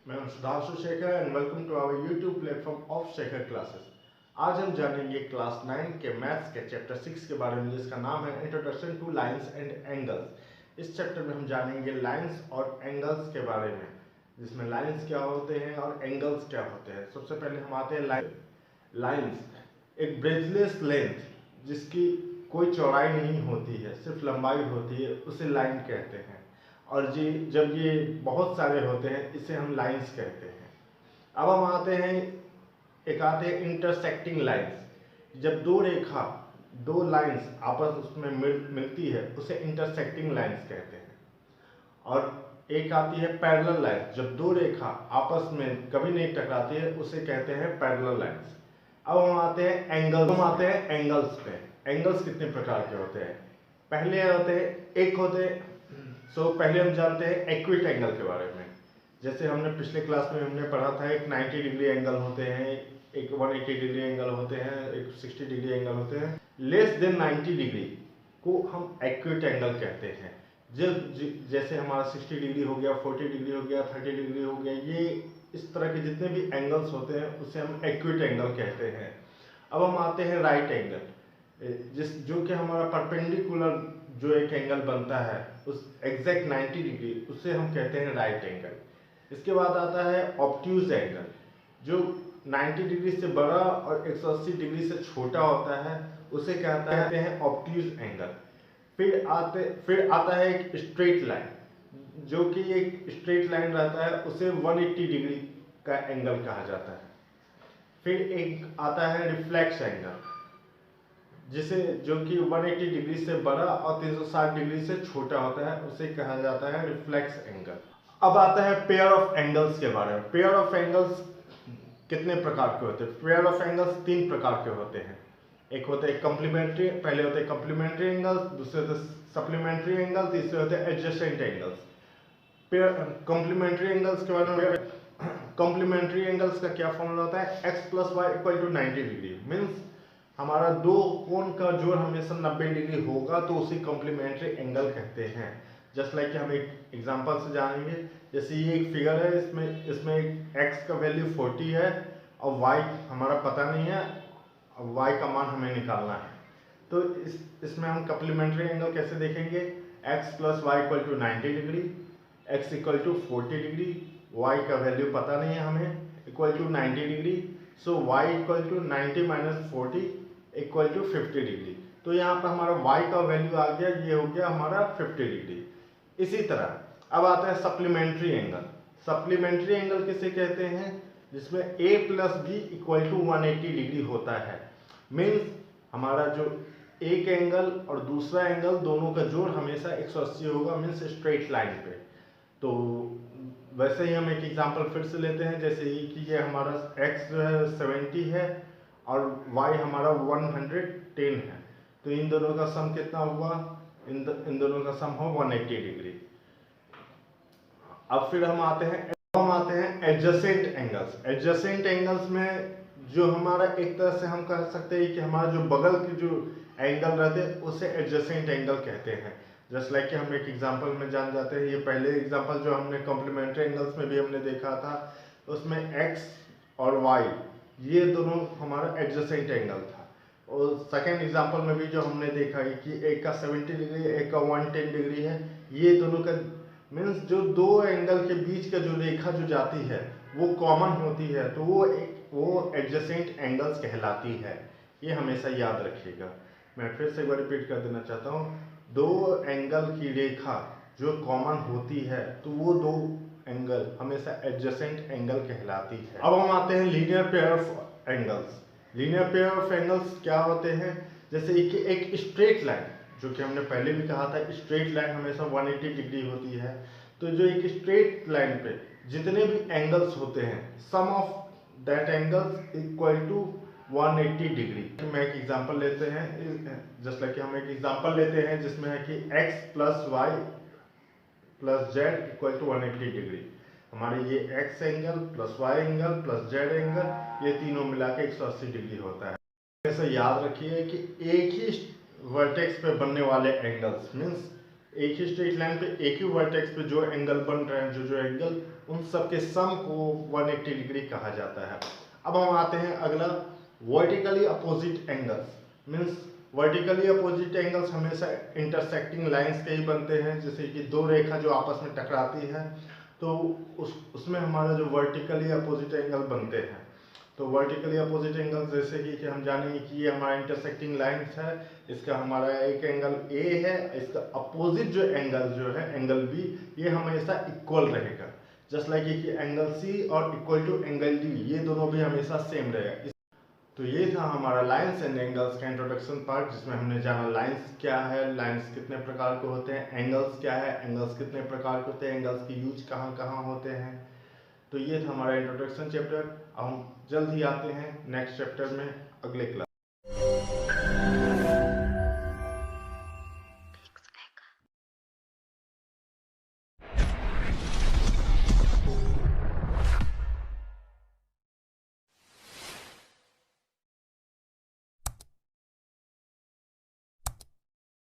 मैं हूं Sudhanshu Shekhar and welcome to our YouTube platform of Shekhar classes. आज हम जानेंगे क्लास 9 के मैथ्स के चैप्टर 6 के बारे में, जिसका नाम है introduction two lines and angles. इस चैप्टर में हम जानेंगे लाइंस और एंगल्स के बारे में, जिसमें लाइंस क्या होते हैं और एंगल्स क्या होते हैं। सबसे पहले हम आते हैं लाइंस। एक ब्रिजलेस लेंथ जिसकी कोई चौड़ाई नहीं होती है, सिर्फ लंबाई होती है, उसे लाइन कहते हैं। और जी जब ये बहुत सारे होते हैं इसे हम लाइंस कहते हैं। अब हम आते हैं इंटरसेक्टिंग लाइंस। जब दो लाइंस आपस उसमें मिलती है उसे इंटरसेक्टिंग लाइंस कहते हैं। और एक आती है पैरेलल लाइंस। जब दो रेखा आपस में कभी नहीं टकराती है उसे कहते हैं पैरेलल लाइंस। अब हम आते हैं एंगल्स पे। एंगल्स कितने प्रकार के होते हैं? पहले पहले हम जानते हैं एक्विट एंगल के बारे में। जैसे हमने पिछले क्लास में हमने पढ़ा था, एक 90 डिग्री एंगल होते हैं, एक 180 डिग्री एंगल होते हैं, एक 60 डिग्री एंगल होते हैं। लेस देन 90 डिग्री को हम एक्विट एंगल कहते हैं। जैसे हमारा 60 डिग्री हो गया, 40 डिग्री हो गया, 30 डिग्री हो गया, ये इस तरह के जितने भी एंगल्स होते हैं उसे हम एक्विट एंगल कहते हैं। अब हम आते हैं राइट एंगल, जो कि हमारा परपेंडिकुलर जो एक एंगल बनता है उस एग्जैक्ट 90 डिग्री, उसे हम कहते हैं राइट एंगल। इसके बाद आता है ऑब्ट्यूज एंगल, जो 90 डिग्री से बड़ा और 180 डिग्री से छोटा होता है, उसे कहते हैं ऑब्ट्यूज एंगल। फिर आता है एक स्ट्रेट लाइन, जो कि एक स्ट्रेट लाइन रहता है, उसे 180 डिग्री का एंगल कहा जाता है। फिर एक आता है रिफ्लेक्स एंगल, जो कि 180 डिग्री से बड़ा और 360 डिग्री से छोटा होता है, उसे कहा जाता है रिफ्लेक्स एंगल। अब आता है पेयर ऑफ एंगल्स के बारे में। पेयर ऑफ एंगल्स कितने प्रकार के होते हैं? पेयर ऑफ एंगल्स 3 प्रकार के होते हैं। एक होते हैं कॉम्प्लीमेंट्री, पहले होते हैं कॉम्प्लीमेंट्री एंगल्स, दूसरे होते हैं सप्लीमेंट्री एंगल, तीसरे होते हैं एडजेसेंट एंगल्स। कॉम्प्लीमेंट्री एंगल्स के बारे में, कॉम्प्लीमेंट्री एंगल्स का क्या फॉर्मूला होता है? x + y = 90 degree. मीन्स हमारा दो कोण का जोड़ हमेशा 90 डिग्री होगा, तो उसे कॉम्प्लीमेंट्री एंगल कहते हैं। जस्ट लाइक हम एक एग्जांपल से जानेंगे। जैसे ये एक फिगर है, इसमें x का वैल्यू 40 है और y हमारा पता नहीं है, और y का मान हमें निकालना है। तो इसमें हम कॉम्प्लीमेंट्री एंगल कैसे देखेंगे? x + y = 90 degree, x = 40 degree, y का वैल्यू पता नहीं है हमें, = 90 डिग्री। सो y = 90 - 40 = 50 डिग्री। तो यहाँ पर हमारा y का वैल्यू आ गया, ये हो गया हमारा 50 डिग्री। इसी तरह अब आता है सप्लीमेंट्री एंगल। सप्लीमेंट्री एंगल किसे कहते हैं? जिसमें a + b = 180 डिग्री होता है। मीन्स हमारा जो एक एंगल और दूसरा एंगल दोनों का जोड़ हमेशा 180 होगा, मीन्स स्ट्रेट लाइन पे। तो वैसे ही हम एक एग्जांपल फिर से लेते हैं। जैसे कि ये हमारा x जो है 70 है और y हमारा 110 है, तो इन दोनों का सम कितना हुआ? इन दोनों का सम हो 180 डिग्री। अब फिर हम आते हैं एडजेसेंट एंगल्स। एडजेसेंट एंगल्स में जो हमारा एक तरह से हम कह सकते हैं कि हमारा जो बगल के जो एंगल रहते हैं उसे एडजेसेंट एंगल कहते हैं। जस्ट लाइक कि हम एक एग्जांपल में जान जाते हैं। ये पहले एग्जांपल जो हमने कॉम्प्लीमेंट्री एंगल्स में भी हमने देखा था, उसमें x और y ये दोनों हमारा एडजेसेंट एंगल था। और सेकेंड एग्जांपल में भी जो हमने देखा है कि एक का 70 डिग्री, एक का 110 डिग्री है, ये दोनों का मीन्स जो दो एंगल के बीच का जो रेखा जो जाती है वो कॉमन होती है, तो वो एडजेसेंट एंगल्स कहलाती है। ये हमेशा याद रखिएगा। मैं फिर से एक बार रिपीट कर देना चाहता हूँ। दो एंगल की रेखा जो कॉमन होती है, तो वो दो एंगल हमेशा एडजेसेंट एंगल कहलाती है। अब हम आते हैं linear pair of angles. Linear pair of angles क्या होते हैं? जैसे कि एक स्ट्रेट लाइन, जो कि हमने पहले भी कहा था, स्ट्रेट लाइन हमेशा 180 डिग्री होती है। तो जो एक स्ट्रेट लाइन पे जितने भी एंगल्स होते हैं, सम ऑफ दैट एंगल्स = 180 डिग्री। मैं एक एग्जांपल लेते हैं, जस्ट लाइक हम एक एग्जांपल लेते हैं जिसमें है कि x + y + z = 180 डिग्री। हमारे ये x angle + y angle + z angle, ये तीनों मिला के 180 डिग्री होता है। ऐसा याद रखिए कि एक ही वर्टेक्स पे बनने वाले एंगल्स मीन्स एक ही स्ट्रेट लाइन पे एक ही वर्टेक्स पे जो एंगल बन रहे हैं, जो एंगल, उन सब के सम को 180 डिग्री कहा जाता है। अब हम आते हैं अगला, vertically opposite angles. Means vertically opposite angles हमेशा इंटरसेक्टिंग लाइंस के ही बनते हैं, जैसे कि दो रेखा जो आपस में टकराती है तो उसमें हमारा जो वर्टिकली अपोजिट एंगल बनते हैं। तो वर्टिकली अपोजिट एंगल जैसे कि हम जानेंगे कि ये हमारा इंटरसेक्टिंग लाइंस है, इसका हमारा एक एंगल ए है, इसका अपोजिट जो एंगल जो है एंगल बी, ये हमेशा इक्वल रहेगा। जस्ट लाइक कि एंगल सी और इक्वल टू एंगल डी, ये दोनों भी हमेशा सेम रहेगा। तो ये था हमारा लाइंस एंड एंगल्स का इंट्रोडक्शन पार्ट, जिसमें हमने जाना लाइंस क्या है, लाइंस कितने प्रकार के होते हैं, एंगल्स क्या है, एंगल्स कितने प्रकार के होते हैं, एंगल्स की यूज कहाँ कहाँ होते हैं। तो ये था हमारा इंट्रोडक्शन चैप्टर। हम जल्द ही आते हैं नेक्स्ट चैप्टर में अगले क्लास।